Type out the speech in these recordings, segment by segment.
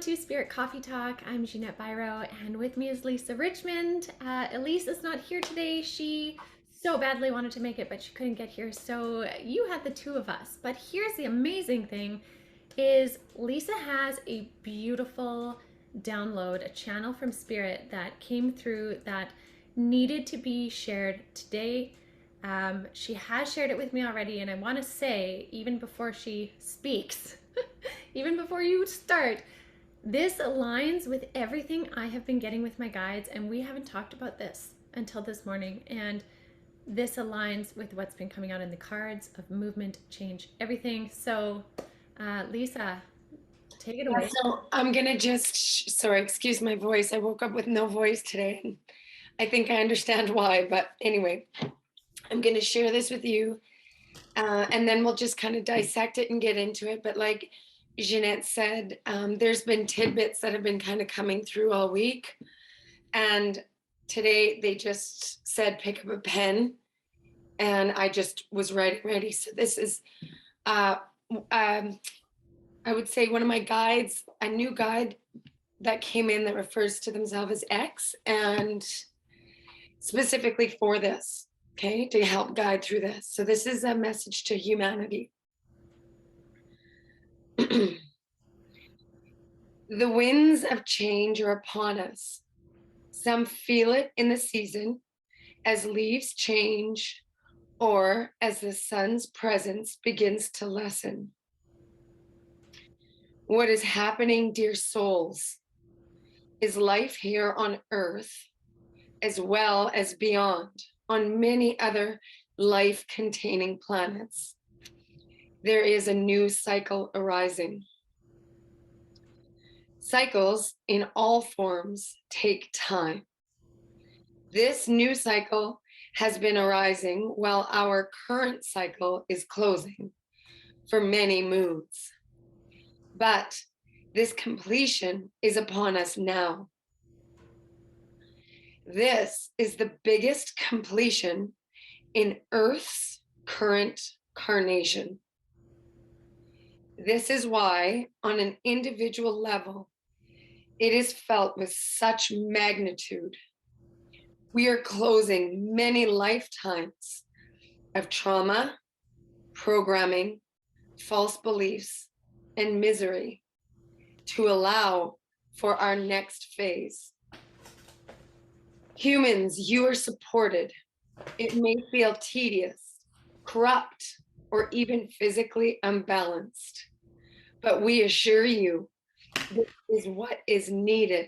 to Spirit Coffee Talk. I'm Ginette Byro, and with me is Lisa Richmond. Elyse is not here today. She so badly wanted to make it, but she couldn't get here, so you had the two of us. But here's the amazing thing is Lisa has a beautiful download, a channel from Spirit that came through that needed to be shared today. She has shared it with me already, and I want to say, even before she speaks, even before you start, this aligns with everything I have been getting with my guides, and we haven't talked about this until this morning. And this aligns with what's been coming out in the cards of movement, change, everything. So, Lisa, take it away. So I'm gonna sorry, excuse my voice. I woke up with no voice today, and I think I understand why. But anyway, I'm gonna share this with you, and then we'll just kind of dissect it and get into it. But like Ginette said, there's been tidbits that have been kind of coming through all week, and today they just said pick up a pen, and I just was ready. So this is, I would say one of my guides, a new guide that came in that refers to themselves as X, and specifically for this, okay, to help guide through this. So this is a message to humanity. The winds of change are upon us. Some feel it in the season as leaves change or as the sun's presence begins to lessen. What is happening, dear souls, is life here on earth, as well as beyond, on many other life-containing planets. There is a new cycle arising. Cycles in all forms take time. This new cycle has been arising while our current cycle is closing for many moons. But this completion is upon us now. This is the biggest completion in Earth's current carnation. This is why, on an individual level, it is felt with such magnitude. We are closing many lifetimes of trauma, programming, false beliefs, and misery to allow for our next phase. Humans, you are supported. It may feel tedious, corrupt, or even physically unbalanced, but we assure you this is what is needed.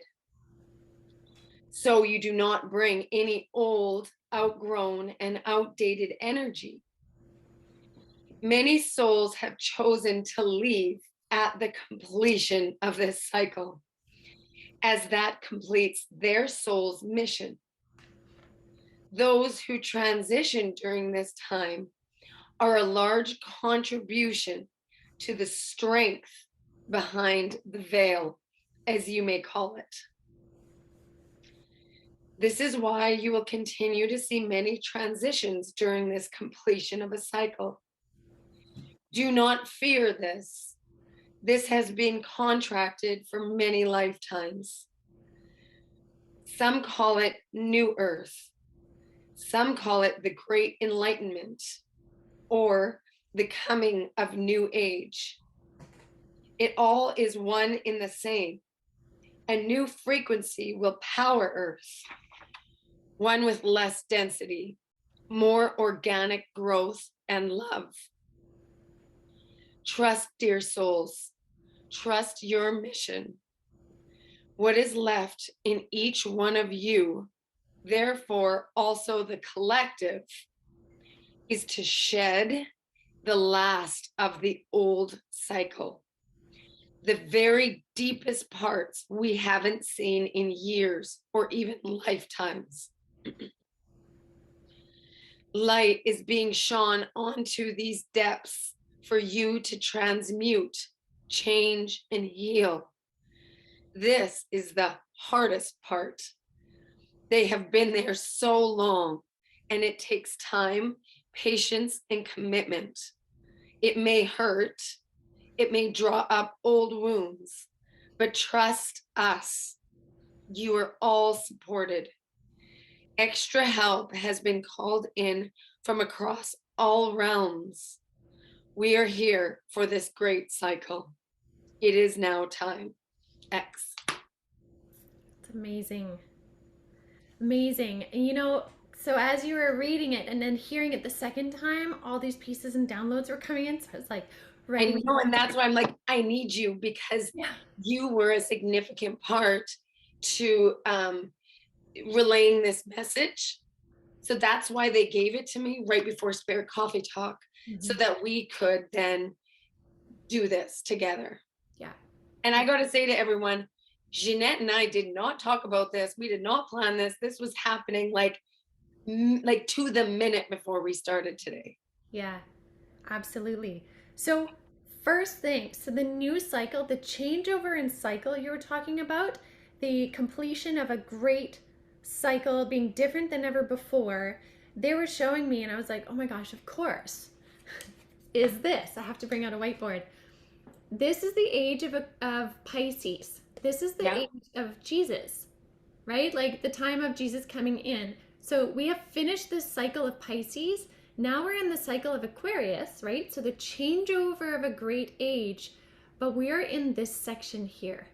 So you do not bring any old, outgrown, and outdated energy. Many souls have chosen to leave at the completion of this cycle, as that completes their soul's mission. Those who transition during this time are a large contribution to the strength behind the veil, as you may call it. This is why you will continue to see many transitions during this completion of a cycle. Do not fear this. This has been contracted for many lifetimes. Some call it New Earth. Some call it the Great Enlightenment or the coming of New Age. It all is one in the same. A new frequency will power Earth, one with less density, more organic growth and love. Trust, dear souls. Trust your mission. What is left in each one of you, therefore also the collective, is to shed the last of the old cycle. The very deepest parts we haven't seen in years or even lifetimes. Light is being shone onto these depths for you to transmute, change, and heal. This is the hardest part. They have been there so long, and it takes time, patience, and commitment. It may hurt. It may draw up old wounds, but trust us. You are all supported. Extra help has been called in from across all realms. We are here for this great cycle. It is now time. X. It's amazing. Amazing. And so as you were reading it and then hearing it the second time, all these pieces and downloads were coming in. So I was like I writing. know, and that's why I'm like, I need you because Yeah. you were a significant part to relaying this message. So that's why they gave it to me right before Spirit Coffee Talk, so Mhm. that we could then do this together. Yeah. And I got to say to everyone, Ginette and I did not talk about this. We did not plan this. This was happening like to the minute before we started today. Yeah. Absolutely. So, first thing, so the new cycle, the changeover in cycle you were talking about, the completion of a great cycle being different than ever before, they were showing me, and I was like, oh my gosh, of course, is this. I have to bring out a whiteboard. This is the age of Pisces. This is the Yeah. age of Jesus, right? Like the time of Jesus coming in. So we have finished this cycle of Pisces. Now we're in the cycle of Aquarius, right? So the changeover of a great age, but we are in this section here.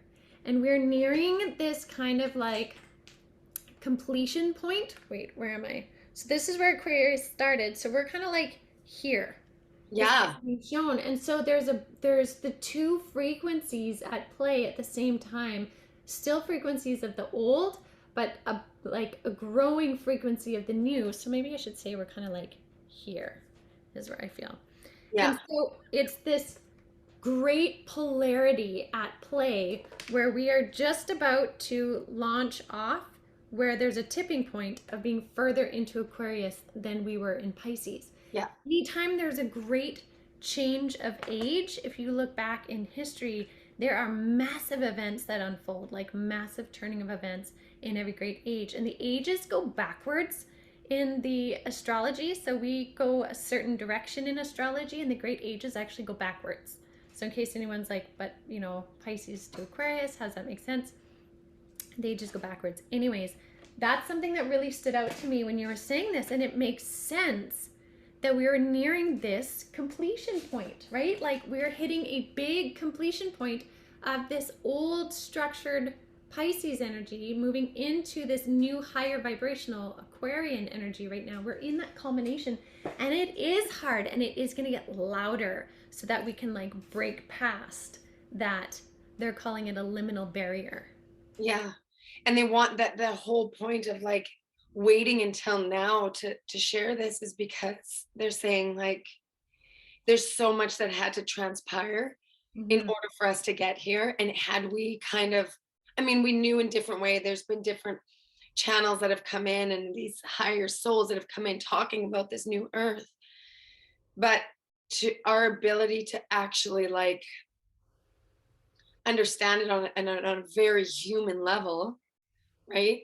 And we're nearing this kind of like completion point. Wait, where am I? So this is where Aquarius started. So we're kind of like here. Yeah. Being shown. And so there's the two frequencies at play at the same time. Still frequencies of the old, but like a growing frequency of the new. So maybe I should say we're kind of like here is where I feel. Yeah. And so it's this great polarity at play where we are just about to launch off, where there's a tipping point of being further into Aquarius than we were in Pisces. Yeah. Anytime there's a great change of age, if you look back in history, there are massive events that unfold, like massive turning of events in every great age. And the ages go backwards in the astrology. So we go a certain direction in astrology, and the great ages actually go backwards. So in case anyone's like, but Pisces to Aquarius, how does that make sense? They just go backwards. Anyways, that's something that really stood out to me when you were saying this, and it makes sense that we are nearing this completion point, right? Like we're hitting a big completion point of this old structured Pisces energy moving into this new higher vibrational Aquarian energy right now. We're in that culmination, and it is hard, and it is going to get louder so that we can like break past that. They're calling it a liminal barrier. Yeah. And they want that the whole point of like waiting until now to share this is because they're saying like there's so much that had to transpire in Mm-hmm. order for us to get here. And had we kind of, I mean, we knew in different way, there's been different channels that have come in and these higher souls that have come in talking about this new earth. But to our ability to actually like understand it on a very human level, right?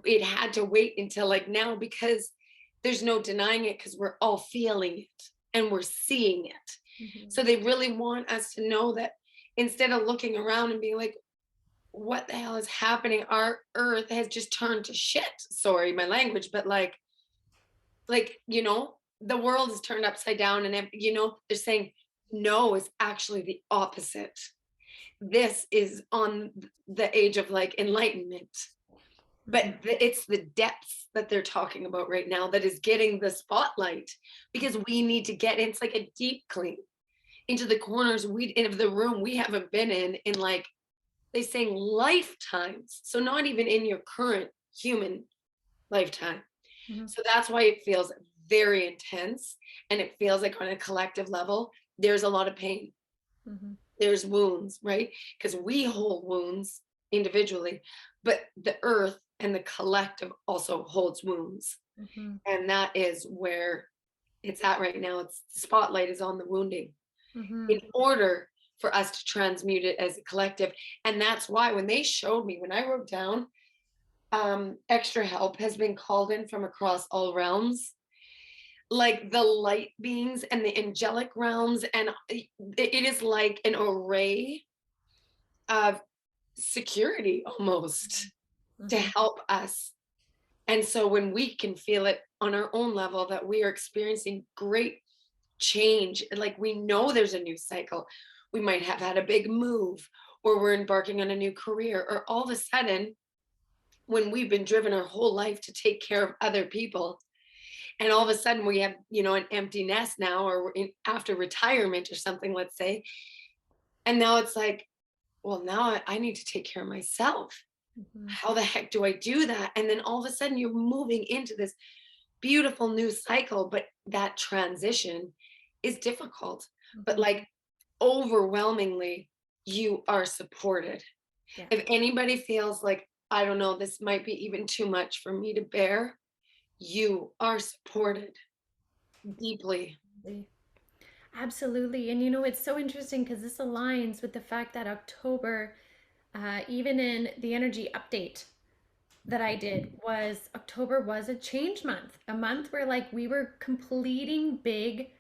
It had to wait until like now because there's no denying it because we're all feeling it and we're seeing it. Mm-hmm. So they really want us to know that instead of looking around and being like, what the hell is happening? Our earth has just turned to shit. Sorry, my language, but the world is turned upside down and they're saying no is actually the opposite. This is on the age of like enlightenment, but it's the depths that they're talking about right now that is getting the spotlight because we need to get in. It's like a deep clean into the corners of the room we haven't been in like they saying lifetimes, so not even in your current human lifetime. Mm-hmm. So that's why it feels very intense, and it feels like on a collective level there's a lot of pain. Mm-hmm. There's wounds, right? Because we hold wounds individually, but the earth and the collective also holds wounds. Mm-hmm. And that is where it's at right now. It's the spotlight is on the wounding Mm-hmm. in order for us to transmute it as a collective. And that's why when they showed me, when I wrote down extra help has been called in from across all realms, like the light beings and the angelic realms, and it is like an array of security almost to Mm-hmm. help us. And so when we can feel it on our own level that we are experiencing great change, like we know there's a new cycle, we might have had a big move, or we're embarking on a new career, or all of a sudden, when we've been driven our whole life to take care of other people, and all of a sudden we have, an empty nest now, or we're after retirement or something, let's say, and now it's like, well, now I need to take care of myself. Mm-hmm. How the heck do I do that? And then all of a sudden you're moving into this beautiful new cycle, but that transition is difficult. But Mm-hmm. like overwhelmingly, you are supported. Yeah. If anybody feels like, I don't know, this might be even too much for me to bear, you are supported deeply. Absolutely. And it's so interesting because this aligns with the fact that October, even in the energy update that I did, was October was a change month, a month where like we were completing big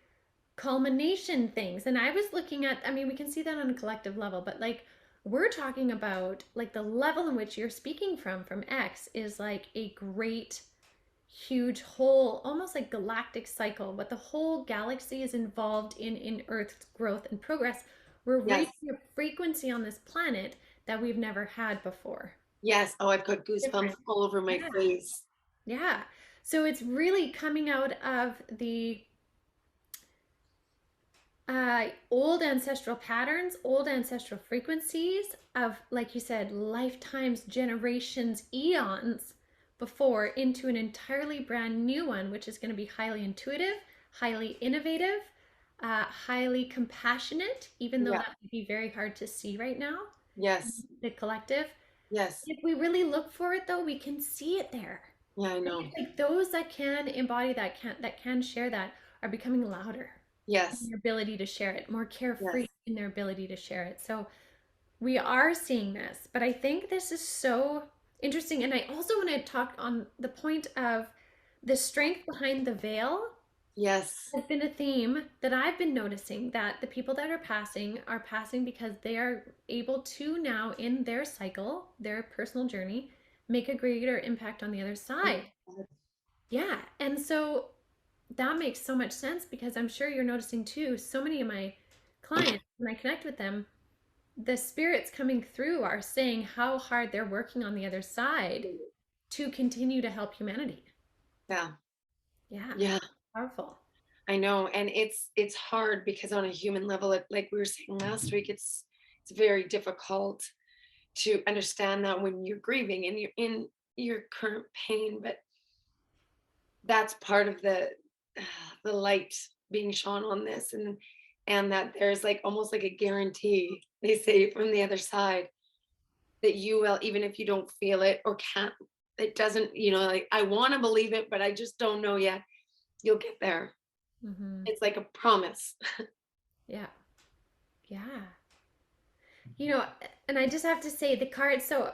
culmination things. And I was looking at, I mean, we can see that on a collective level, but like we're talking about like the level in which you're speaking from X is like a great huge whole almost like galactic cycle. What the whole galaxy is involved in Earth's growth and progress. We're Yes. reaching a frequency on this planet that we've never had before. Yes. Oh, I've got goosebumps Different. all over my Yeah. face. Yeah. So it's really coming out of the old ancestral patterns, old ancestral frequencies of, like you said, lifetimes, generations, eons before into an entirely brand new one, which is going to be highly intuitive, highly innovative, highly compassionate, even though Yeah. that would be very hard to see right now, Yes. the collective. Yes. If we really look for it, though, we can see it there. Yeah, I And know. it's like those that can embody that can share that are becoming louder in Yes. their ability to share it, more Yes. carefree in their ability to share it. So we are seeing this, but I think this is so interesting. And I also want to talk on the point of the strength behind the veil Yes. has been a theme that I've been noticing that the people that are passing because they are able to now in their cycle, their personal journey, make a greater impact on the other side. Yeah. And so that makes so much sense because I'm sure you're noticing too, so many of my clients, when I connect with them, the spirits coming through are saying how hard they're working on the other side to continue to help humanity. Yeah. Yeah, Yeah. powerful. I know, and it's hard because on a human level, like we were saying last week, it's very difficult to understand that when you're grieving and you're in your current pain, but that's part of the light being shone on this, and that there's like almost like a guarantee, they say, from the other side that you will, even if you don't feel it or can't, it doesn't, like I want to believe it, but I just don't know yet. You'll get there. Hmm. It's like a promise. Yeah, yeah. You know, and I just have to say the cards. So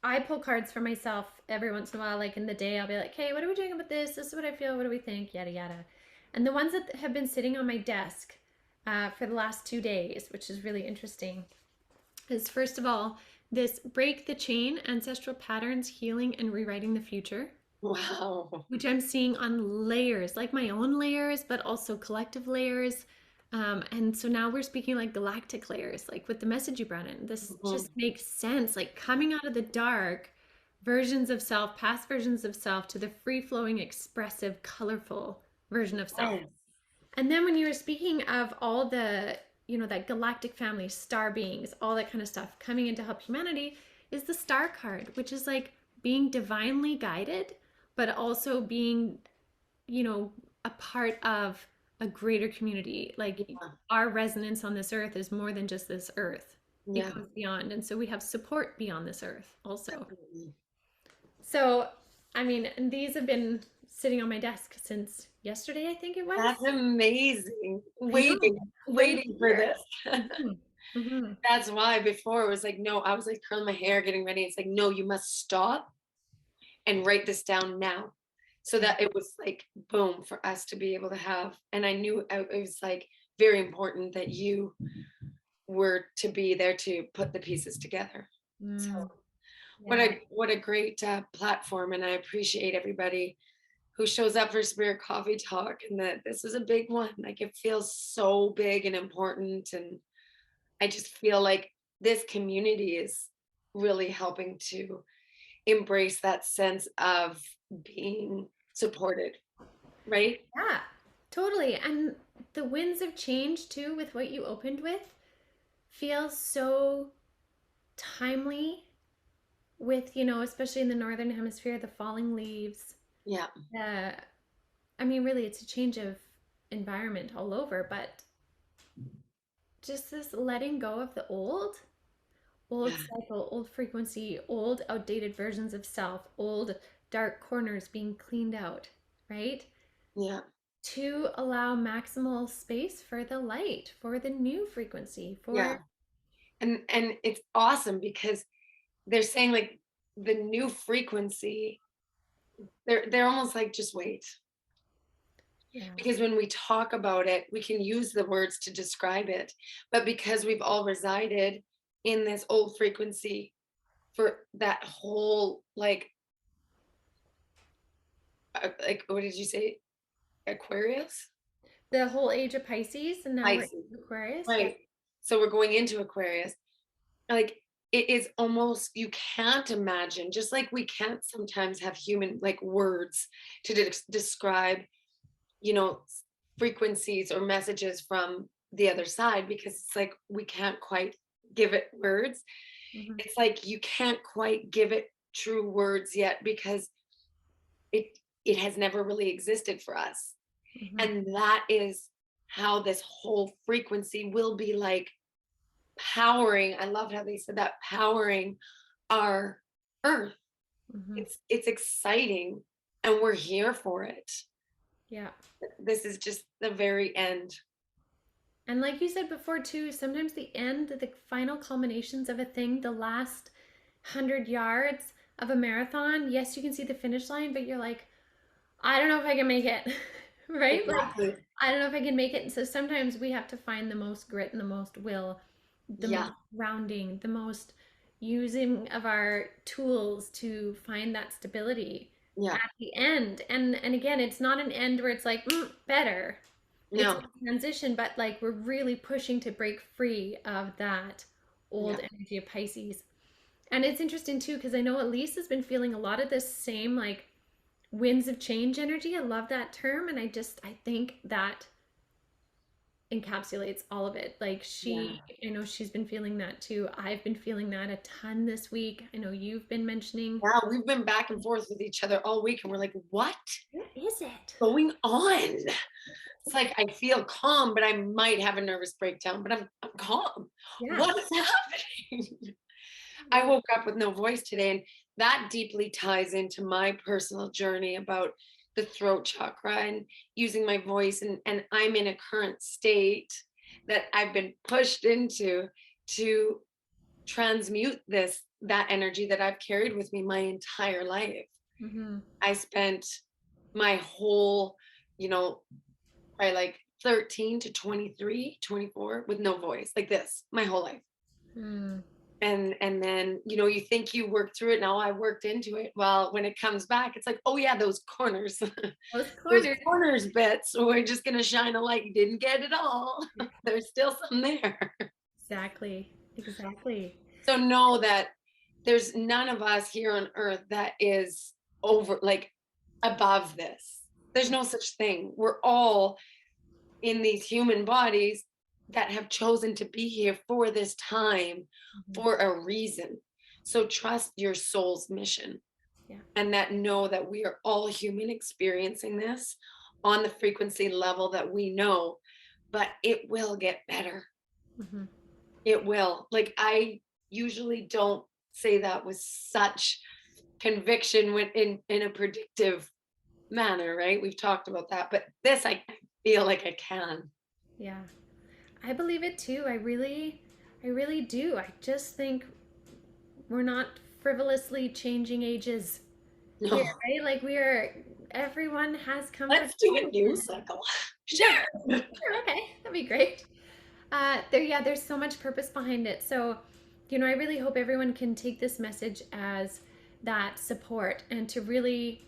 I pull cards for myself every once in a while. Like in the day, I'll be like, "Hey, what are we doing about this? This is what I feel. What do we think? Yada yada." And the ones that have been sitting on my desk for the last 2 days, which is really interesting, is first of all this break the chain, ancestral patterns, healing, and rewriting the future, Wow. which I'm seeing on layers, like my own layers, but also collective layers. And so now we're speaking like galactic layers, like with the message you brought in. This Mhm. just makes sense, like coming out of the dark versions of self, past versions of self, to the free flowing, expressive, colorful version of self. Yes. And then when you were speaking of all the, that galactic family, star beings, all that kind of stuff coming in to help humanity, is the star card, which is like being divinely guided, but also being, a part of a greater community. Like Yeah. our resonance on this earth is more than just this earth. It Yeah. goes beyond. And so we have support beyond this earth also. Definitely. So, I mean, and these have been sitting on my desk since yesterday, I think it was. That's amazing. I know. Waiting Waiting to for hear. this. Mhm. Mhm. That's why before it was like, no, I was like curling my hair, getting ready. It's like, no, you must stop and write this down now. So Yeah. that it was like, boom, for us to be able to have. And I knew it was like very important that you were to be there to put the pieces together. So Mm, yeah. what a great platform, and I appreciate everybody who shows up for Spirit Coffee Talk, and that this is a big one. Like it feels so big and important, and I just feel like this community is really helping to embrace that sense of being supported, right? Yeah, totally. And the winds of change too, with what you opened with, feels so timely with, especially in the northern hemisphere, the falling leaves. Yeah, Uh, I mean, really, it's a change of environment all over, but just this letting go of the old yeah, cycle, old frequency, old outdated versions of self, old dark corners being cleaned out, right? yeah, To allow maximal space for the light, for the new frequency, yeah. for, And it's awesome because they're saying like the new frequency, they're almost like just wait. yeah. Because when we talk about it, we can use the words to describe it. But because we've all resided in this old frequency for that whole like what did you say? Aquarius? The whole age of Pisces, and now we're Pisces. in Aquarius. Yeah. Right. So we're going into Aquarius. Like it is almost you can't imagine, just like we can't sometimes have human like words to describe, you know, frequencies or messages from the other side because it's like we can't quite give it words. Hmm. It's like you can't quite give it true words yet because it has never really existed for us. Hmm. And that is how this whole frequency will be like powering. I loved how they said that, powering our earth. Hmm. It's exciting and we're here for it. Yeah. This is just the very end. And like you said before, too, sometimes the end, the final culminations of a thing, the last 100 yards of a marathon, yes, you can see the finish line, but you're like, I don't know if I can make it, right? Like, Exactly. I don't know if I can make it. And so sometimes we have to find the most grit and the most will, the Yeah. most grounding, the most using of our tools to find that stability Yeah. at the end. And again, it's not an end where it's like better. It's No. a transition, but like we're really pushing to break free of that Yeah. old energy of Pisces. And it's interesting too, because I know Elyse has been feeling a lot of this same like winds of change energy. I love that term. And I think that encapsulates all of it. Like Yeah. I know she's been feeling that too. I've been feeling that a ton this week. I know you've been mentioning. Yeah. We've been back and forth with each other all week and we're like, what What is it? going on? It's like I feel calm, but I might have a nervous breakdown, but I'm calm. Yeah. What is happening? I Yeah. woke up with no voice today, and that deeply ties into my personal journey about the throat chakra and using my voice. And I'm in a current state that I've been pushed into to transmute that energy that I've carried with me my entire life. Mm-hmm. I spent my whole, you know, by like 13 to 23, 24 with no voice like this my whole life. Mm. And then you think you worked through it. Now I worked into it. Well, when it comes back it's like, oh yeah, those corners. Those Those corners. corners bits, so we're just going to shine a light. You didn't get it all. There's still some there. Exactly. Exactly. So know that there's none of us here on earth that is over like above this. There's no such thing. We're all in these human bodies that have chosen to be here for this time Mhm. for a reason. So trust your soul's mission, Yeah. and that know that we are all human experiencing this on the frequency level that we know, but it will get better. Hmm. It will. Like I usually don't say that with such conviction when in a predictive manner, right? We've talked about that, but this I feel like I can. Yeah. I believe it too. I really do. I just think we're not frivolously changing ages here, No. right? Like everyone has come for Let's do a transition. news cycle. Yeah, Sure. sure, okay, that'd be great. There's so much purpose behind it. So I really hope everyone can take this message as that support and to really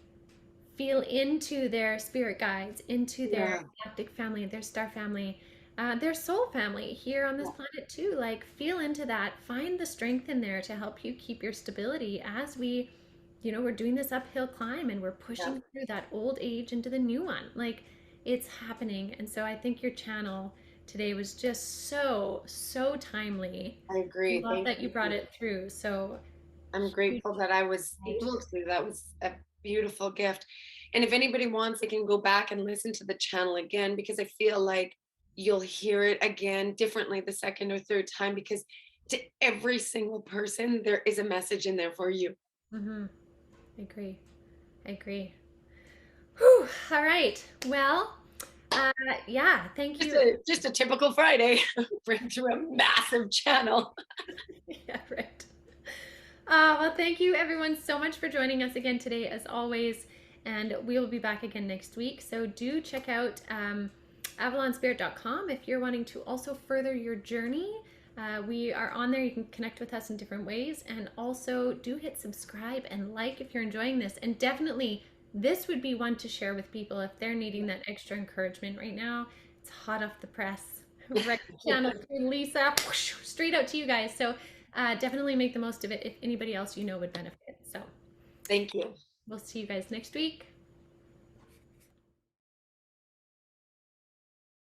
feel into their spirit guides, into their Yeah. galactic family, their star family, their soul family here on this Yeah. planet too. Like, feel into that, find the strength in there to help you keep your stability as we're doing this uphill climb and we're Yeah. pushing through that old age into the new one. Like, it's happening. And so I think your channel today was just so, so timely. I agree. Love Thank that you brought you. it through. So I'm huge. grateful that I was able to. That was a beautiful gift. And if anybody wants, they can go back and listen to the channel again because I feel like you'll hear it again differently the second or third time because to every single person, there is a message in there for you. Mm-hmm. I agree. I agree. Whew. All right. Well, uh, yeah, thank Just you. a typical Friday, bring through a massive channel. Yeah, right. Well, thank you everyone so much for joining us again today, as always. And we will be back again next week. So do check out avalonspirit.com if you're wanting to also further your journey. We are on there. You can connect with us in different ways. And also do hit subscribe and like if you're enjoying this. And definitely, this would be one to share with people if they're needing that extra encouragement right now. It's hot off the press. Right channel through Lisa, whoosh, straight out to you guys. So definitely make the most of it if anybody else you know would benefit. So Thank you. we'll see you guys next week.